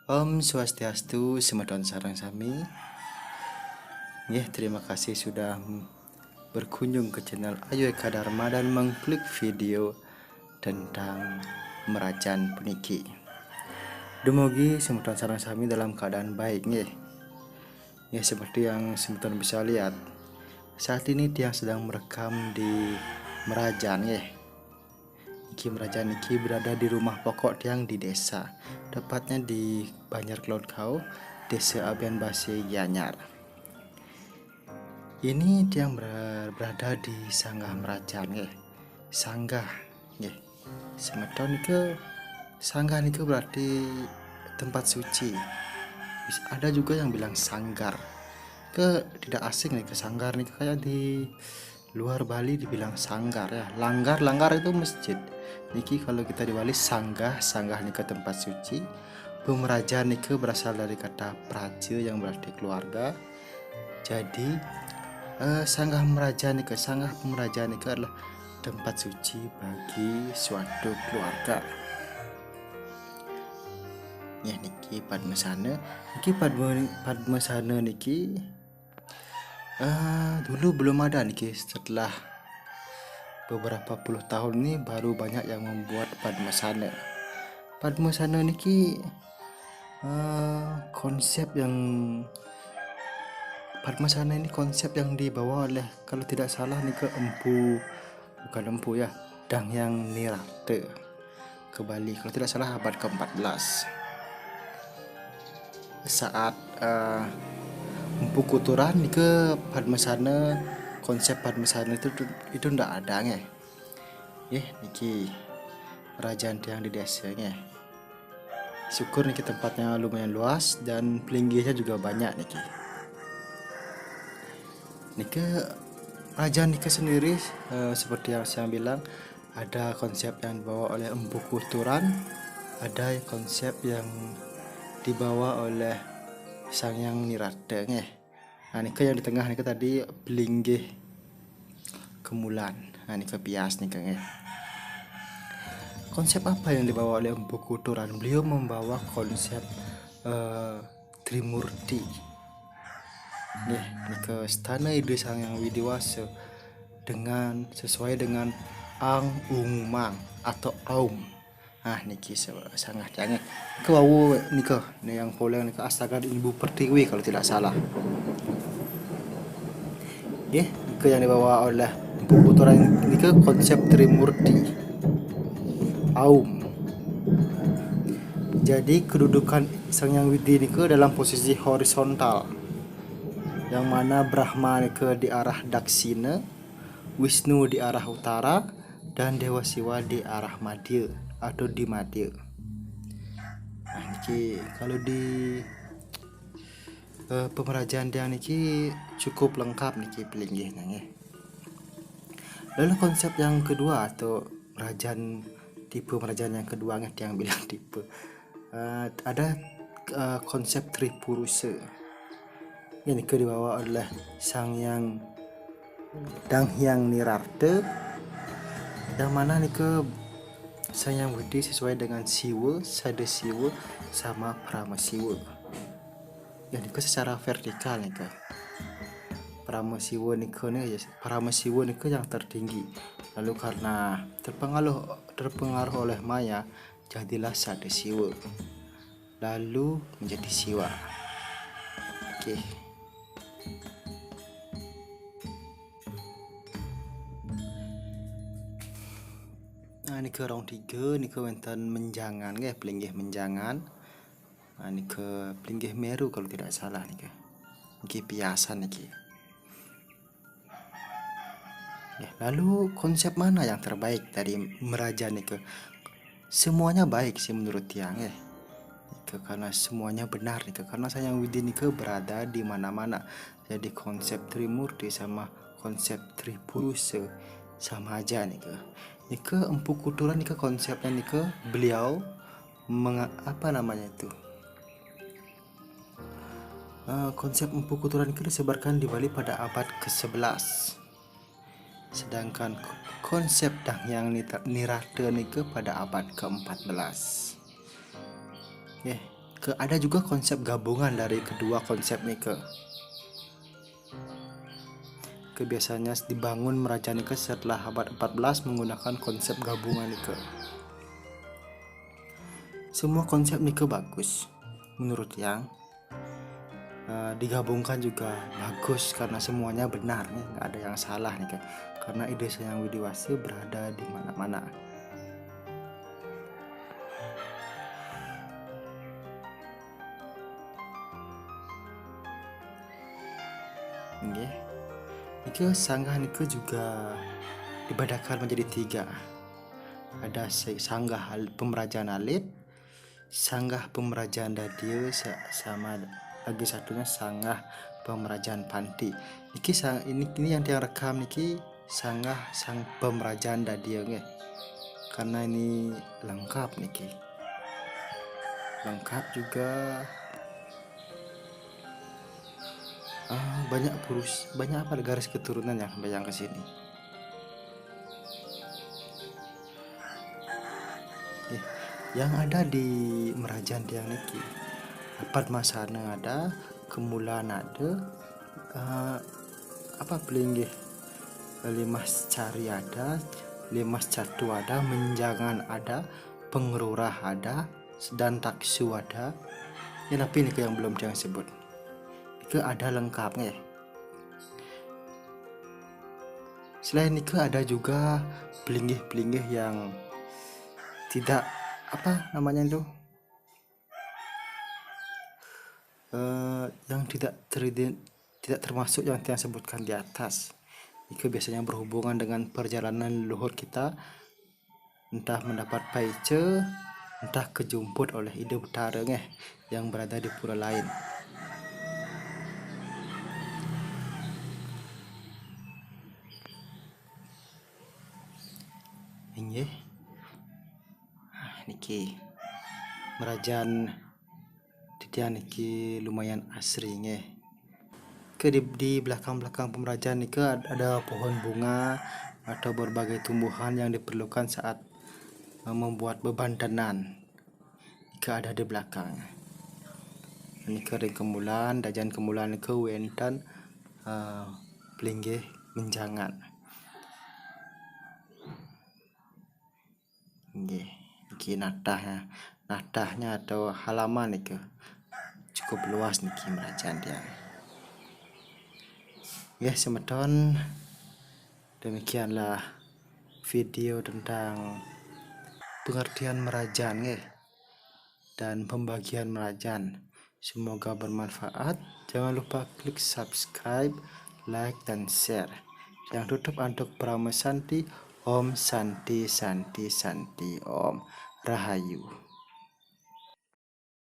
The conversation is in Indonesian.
Om Swastiastu, Semeton Sarang Sami. Terima kasih sudah berkunjung ke channel Ayu Eka Dharma dan mengklik video tentang Merajan Puniki. Dumugi Semeton Sarang Sami dalam keadaan baik seperti yang Semeton bisa lihat. Saat ini dia sedang merekam di Merajan Merajan berada di rumah pokok yang di desa, tepatnya di Banjar Kelodkau, Desa Abian Base Gianyar. Ini dia berada di Sanggah Merajan Sanggah Semeton ke Sanggah itu berarti tempat suci. Ada juga yang bilang sanggar. Tidak asing ke sanggar nih, kayak di luar Bali dibilang sanggar Langgar itu masjid. Niki kalau kita di Bali sanggah nih ke tempat suci. Pemerajan nih berasal dari kata praja yang berarti keluarga. Jadi sanggah merajan nih sanggah pemerajan nih adalah tempat suci bagi suatu keluarga. Niki Padmasana. Niki dulu belum ada setelah beberapa puluh tahun ini baru banyak yang membuat Padmasana. Padmasana niki konsep yang dibawa oleh, kalau tidak salah Danghyang Nirate ke Bali, kalau tidak salah abad ke-14. Saat Empu Kuturan ke Padmasana, konsep Padmasana itu ndak ada niki kerajaan yang di desa syukur niki tempatnya lumayan luas dan pelinggihnya juga banyak niki kerajaan sendiri seperti yang saya bilang, ada konsep yang dibawa oleh Empu Kuturan, ada konsep yang dibawa oleh Sangyang Nirate niki yang di tengah niki tadi Belinggih Kemulan. Niki bias konsep apa yang dibawa oleh Empu Kuturan? Beliau membawa konsep Trimurti ke Stana Ide Sangyang Widiwasa sesuai dengan Ang Ung Mang atau Aum. Niki sangat ke wawu yang poleng nika Astaga Ibu Pertiwi kalau tidak salah. Ke yang dibawa oleh Empu Kuturan niki konsep Trimurti Aum. Jadi kedudukan Sangyang Widi nike dalam posisi horizontal, yang mana Brahma nike di arah Daksina, Wisnu di arah utara, dan Dewa Siwa di arah Madya atau di Madya. Niki kalau di pemerajaan dia niki cukup lengkap niki pelinggihnya. Lalu konsep yang kedua atau tipe merajaan yang kedua yang bilang tipe ada konsep Tripurusa. Ini dibawa oleh Sangyang Danghyang Nirate, yang mana Sangyang Widi sesuai dengan Siwa, Sada Siwa sama Prama Siwa. Secara vertikal Prama Siwa yang tertinggi. Lalu karena terpengaruh oleh Maya, jadilah Sada Siwa, lalu menjadi Siwa. Niki rong 3 niki wonten menjangan pelinggih menjangan. Niki pelinggih Meru kalau tidak salah niki piasan niki. Lalu konsep mana yang terbaik dari Merajan niki? Semuanya baik sih menurut tiang karena semuanya benar karena Sangyang Widi niki berada di mana-mana. Jadi konsep Trimurti sama konsep Tripurusa sama aja Empu Kuturan konsepnya beliau konsep Empu Kuturan disebarkan di Bali pada abad ke-11. Sedangkan konsep Danghyang Nirate pada abad ke-14. Ada juga konsep gabungan dari kedua konsep nih biasanya dibangun Meraja Nike setelah abad 14 menggunakan konsep gabungan Nike. Semua konsep Nike bagus menurut yang digabungkan juga bagus karena semuanya benar nih, nggak ada yang salah nih karena ide Sayang Widiwasi berada di mana-mana. Nike sanggah Nike juga dibedakan menjadi 3. Ada sanggah Pemerajaan Alit, sanggah Pemerajaan Dadio, sama lagi satunya sanggah Pemerajaan Panti. Ini yang direkam niki sanggah sang Pemerajaan Dadio karena ini lengkap niki. Lengkap juga banyak apa garis keturunan yang ke sini. Yang ada di Merajaan Tiang niki Padmasana ada, Kemulan ada, Pelinggih Limas Cari ada, Limas Catu ada, Menjangan ada, Pengerurah ada, dan Taksu ada. Tapi ini yang belum jangan sebut. Ini ada lengkapnya. Selain itu ada juga pelinggih-pelinggih yang tidak yang tidak termasuk yang saya sebutkan di atas. Itu biasanya berhubungan dengan perjalanan leluhur kita, entah mendapat paice, entah kejumput oleh ide betara yang berada di pura lain. Niki Merajaan Tidian niki lumayan asri di belakang Pemerajaan niki ada pohon bunga atau berbagai tumbuhan yang diperlukan saat membuat beban tenan. Niki ada di belakang. Niki ring kemulan, dajan kemulan niki wenten pelinggih menjangan. Niki natahnya atau halaman niki cukup luas niki Merajaan Tiang. Semeton, demikianlah video tentang pengertian Merajaan dan pembagian Merajaan. Semoga bermanfaat. Jangan lupa klik subscribe, like, dan share. Yang tutup untuk Prama Santi, Om Santi Santi Santi Om Rahayu.